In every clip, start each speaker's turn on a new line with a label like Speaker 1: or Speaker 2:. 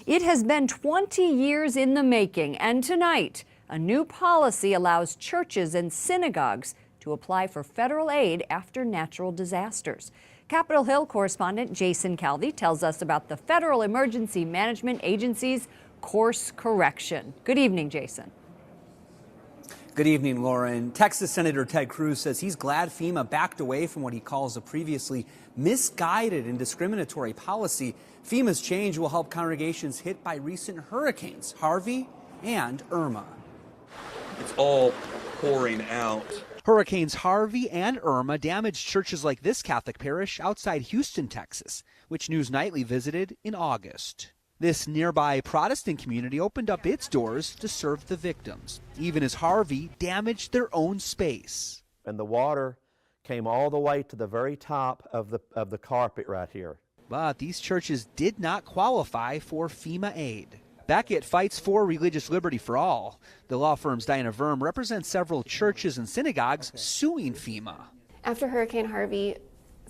Speaker 1: It has been 20 years in the making, and tonight, a new policy allows churches and synagogues to apply for federal aid after natural disasters. Capitol Hill correspondent Jason Calvi tells us about the Federal Emergency Management Agency's course correction. Good evening, Jason.
Speaker 2: Good evening, Lauren. Texas Senator Ted Cruz says he's glad FEMA backed away from what he calls a previously misguided and discriminatory policy. FEMA's change will help congregations hit by recent hurricanes, Harvey and Irma.
Speaker 3: It's all pouring out.
Speaker 4: Hurricanes Harvey and Irma damaged churches like this Catholic parish outside Houston, Texas, which News Nightly visited in August. This nearby Protestant community opened up its doors to serve the victims, even as Harvey damaged their own space.
Speaker 5: And the water came all the way to the very top of the carpet right here.
Speaker 4: But these churches did not qualify for FEMA aid. Becket fights for religious liberty for all. The law firm's Diana Verm represents several churches and synagogues suing FEMA.
Speaker 6: After Hurricane Harvey,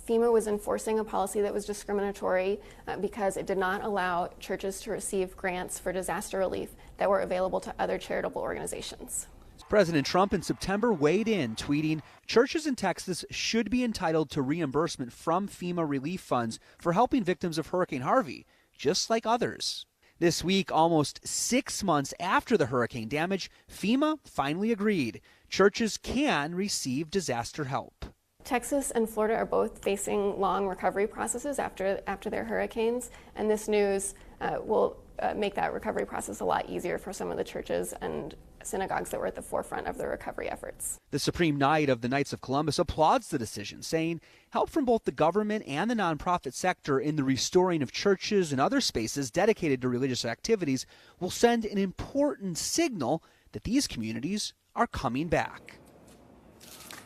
Speaker 6: FEMA was enforcing a policy that was discriminatory because it did not allow churches to receive grants for disaster relief that were available to other charitable organizations.
Speaker 4: President Trump in September weighed in, tweeting, "Churches in Texas should be entitled to reimbursement from FEMA relief funds for helping victims of Hurricane Harvey, just like others." This week, almost 6 months after the hurricane damage, FEMA finally agreed. Churches can receive disaster help.
Speaker 6: Texas and Florida are both facing long recovery processes after their hurricanes, and this news will make that recovery process a lot easier for some of the churches and synagogues that were at the forefront of the recovery efforts.
Speaker 4: The Supreme Knight of the Knights of Columbus applauds the decision, saying help from both the government and the nonprofit sector in the restoring of churches and other spaces dedicated to religious activities will send an important signal that these communities are coming back.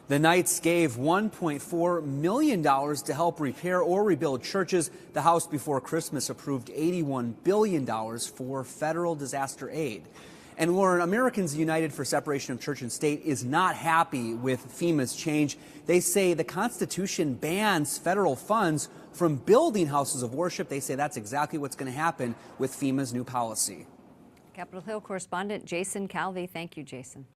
Speaker 2: The Knights gave $1.4 million to help repair or rebuild churches. The House before Christmas approved $81 billion for federal disaster aid. And Lauren, Americans United for Separation of Church and State is not happy with FEMA's change. They say the Constitution bans federal funds from building houses of worship. They say that's exactly what's going to happen with FEMA's new policy.
Speaker 1: Capitol Hill correspondent Jason Calvi. Thank you, Jason.